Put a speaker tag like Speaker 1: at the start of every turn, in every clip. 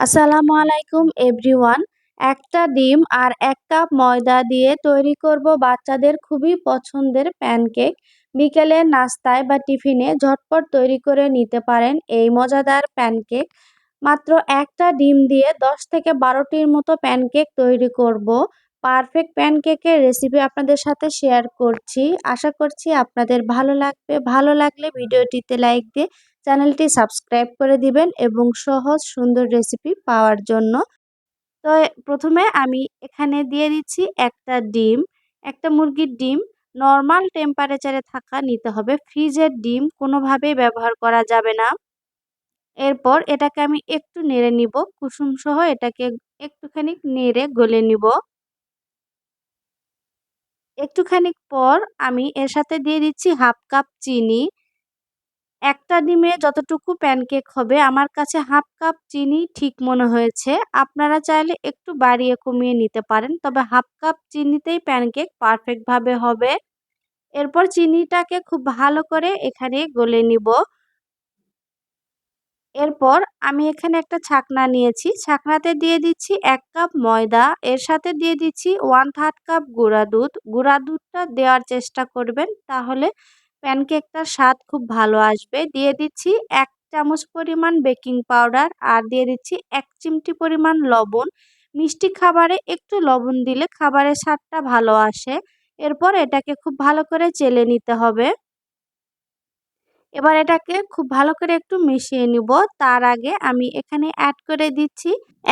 Speaker 1: আসসালামু আলাইকুম এভরিওয়ান। একটা ডিম আর 1 কাপ ময়দা দিয়ে তৈরি করব বাচ্চাদের খুবই পছন্দের প্যানকেক। বিকেলের নাস্তায় বা টিফিনে ঝটপট তৈরি করে নিতে পারেন এই মজাদার প্যানকেক। মাত্র একটা ডিম দিয়ে 10 থেকে 12টির মতো প্যানকেক তৈরি করব। পারফেক্ট প্যানকেকের রেসিপি আপনাদের সাথে শেয়ার করছি। আশা করছি আপনাদের ভালো লাগবে। ভালো লাগলে ভিডিওটিতে লাইক দিয়ে চ্যানেলটি সাবস্ক্রাইব করে দিবেন এবং সহজ সুন্দর রেসিপি পাওয়ার জন্য। তো প্রথমে আমি এখানে দিয়ে দিচ্ছি একটা ডিম, একটা মুরগির ডিম নরমাল টেম্পারেচারে থাকা নিতে হবে। ফ্রিজের ডিম কোনোভাবেই ব্যবহার করা যাবে না। এরপর এটাকে আমি একটু নেড়ে নিব, কুসুম সহ এটাকে একটুখানি নেড়ে গলে নিব। একটুখানি পর আমি এর সাথে দিয়ে দিচ্ছি হাফ কাপ চিনি। একটা ডিমে যতটুকু প্যানকেক হবে আমার কাছে হাফ কাপ চিনি ঠিক মনে হয়েছে। আপনারা চাইলে একটু বাড়িয়ে কমিয়ে নিতে পারেন, তবে হাফ কাপ চিনিতেই প্যানকেক পারফেক্টভাবে হবে। এরপর চিনিটাকে খুব ভালো করে এখানে গলে নিব। এরপর আমি এখানে একটা ছাকনা নিয়েছি, ছাকনাতে দিয়ে দিচ্ছি 1 কাপ ময়দা, এর সাথে দিয়ে দিচ্ছি 1/3 কাপ গুঁড়া দুধ। গুঁড়া দুধটা দেওয়ার চেষ্টা করবেন, তাহলে প্যানকেকটার স্বাদ খুব ভালো আসবে। দিয়ে দিচ্ছি 1 চামচ পরিমাণ বেকিং পাউডার আর দিয়ে দিচ্ছি 1 চিমটি পরিমাণ লবণ। মিষ্টি খাবারে একটু লবণ দিলে খাবারের স্বাদটা ভালো আসে। এরপর এটাকে খুব ভালো করে চেলে নিতে হবে। এবার এটাকে খুব ভালো করে একটু মিশিয়ে নিব। তার আগে আমি এখানে অ্যাড করে দিচ্ছি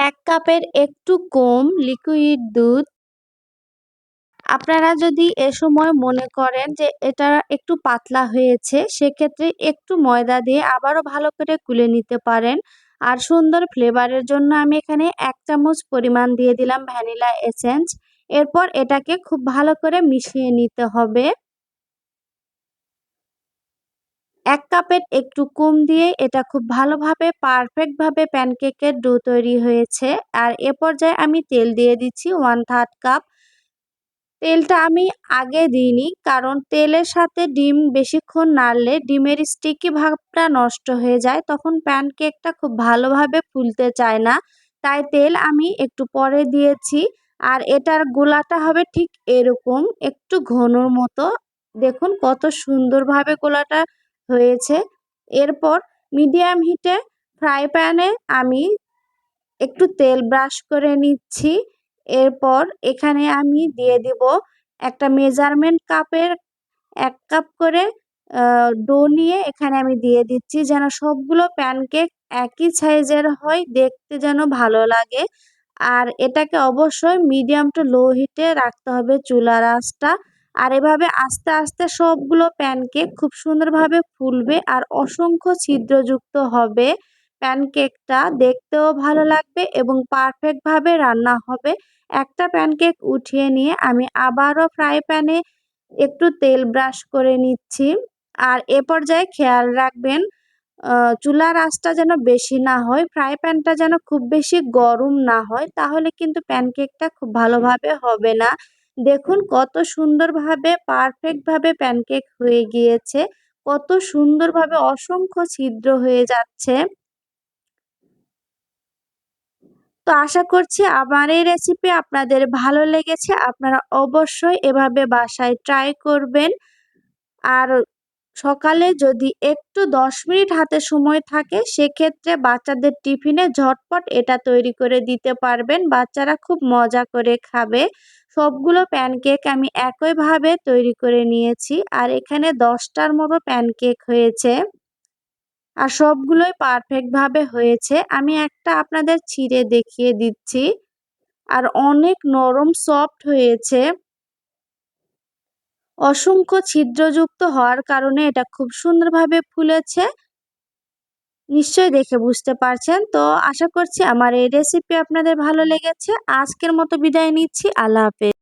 Speaker 1: 1 কাপের একটু কম লিকুইড দুধ। আপনারা যদি এ সময় মনে করেন যে এটা একটু পাতলা হয়েছে, সেক্ষেত্রে একটু ময়দা দিয়ে আবারও ভালো করে গুলে নিতে পারেন। আর সুন্দর ফ্লেভারের জন্য আমি এখানে 1 চামচ পরিমাণ দিয়ে দিলাম ভ্যানিলা এসেন্স। এরপর এটাকে খুব ভালো করে মিশিয়ে নিতে হবে। 1 কাপের একটু কম দিয়ে এটা খুব ভালোভাবে পারফেক্টভাবে প্যানকেকের ডো তৈরি হয়েছে। আর এ পর্যায়ে আমি তেল দিয়ে দিচ্ছি 1/3 কাপ। তেলটা আমি আগে দিইনি, কারণ তেলের সাথে ডিম বেশিক্ষণ নাড়লে ডিমের স্টিকি ভাবটা নষ্ট হয়ে যায়, তখন প্যানকেকটা খুব ভালোভাবে ফুলতে চায় না। তাই তেল আমি একটু পরে দিয়েছি। আর এটার গোলাটা হবে ঠিক এরকম, একটু ঘনর মতো। দেখুন কত সুন্দরভাবে গোলাটা হয়েছে। এরপর মিডিয়াম হিটে ফ্রাই প্যানে আমি একটু তেল ব্রাশ করে নিচ্ছি। এরপর এখানে আমি দিয়ে দিব একটা মেজারমেন্ট কাপের 1 কাপ করে ডো নিয়ে এখানে আমি দিয়ে দিচ্ছি, যেন সবগুলো প্যানকেক একই সাইজের হয়, দেখতে যেন ভালো লাগে। আর এটাকে অবশ্যই মিডিয়াম টু লো হিটে রাখতে হবে চুলার আঁচটা। আর এভাবে আস্তে আস্তে সবগুলো প্যানকেক খুব সুন্দরভাবে ফুলবে আর অসংখ্য ছিদ্রযুক্ত হবে। প্যানকেকটা দেখতেও ভালো লাগবে এবং পারফেক্টভাবে রান্না হবে। একটা প্যানকেক উঠিয়ে নিয়ে আমি আবারও ফ্রাই প্যানে একটু তেল ব্রাশ করে নিচ্ছি। আর এ পর্যায়ে খেয়াল রাখবেন চুলার আঁচটা যেন বেশি না হয়, ফ্রাই প্যানটা যেন খুব বেশি গরম না হয়, তাহলে কিন্তু প্যানকেকটা খুব ভালোভাবে হবে না। দেখুন কত সুন্দরভাবে পারফেক্টভাবে প্যানকেক হয়ে গিয়েছে, কত সুন্দরভাবে অসংখ্য ছিদ্র হয়ে যাচ্ছে। তো আশা করছি আমার এই রেসিপি আপনাদের ভালো লেগেছে। আপনারা অবশ্যই এভাবে বাসায় ট্রাই করবেন। আর সকালে যদি একটু 10 মিনিট হাতে সময় থাকে, সেক্ষেত্রে বাচ্চাদের টিফিনে ঝটপট এটা তৈরি করে দিতে পারবেন। বাচ্চারা খুব মজা করে খাবে। সবগুলো প্যানকেক আমি একইভাবে তৈরি করে নিয়েছি। আর এখানে 10টার মতো প্যানকেক হয়েছে। আর সবগুলোই পারফেক্টভাবে হয়েছে। আমি একটা আপনাদের ছিঁড়ে দেখিয়ে দিচ্ছি। আর অনেক নরম সফট হয়েছে। অসংখ্য ছিদ্রযুক্ত হওয়ার কারণে এটা খুব সুন্দরভাবে ফুলেছে। নিশ্চয়ই দেখে বুঝতে পারছেন। তো আশা করছি আমার এই রেসিপি আপনাদের ভালো লেগেছে। আজকের মতো বিদায় নিচ্ছি। আল্লাহ হাফেজ।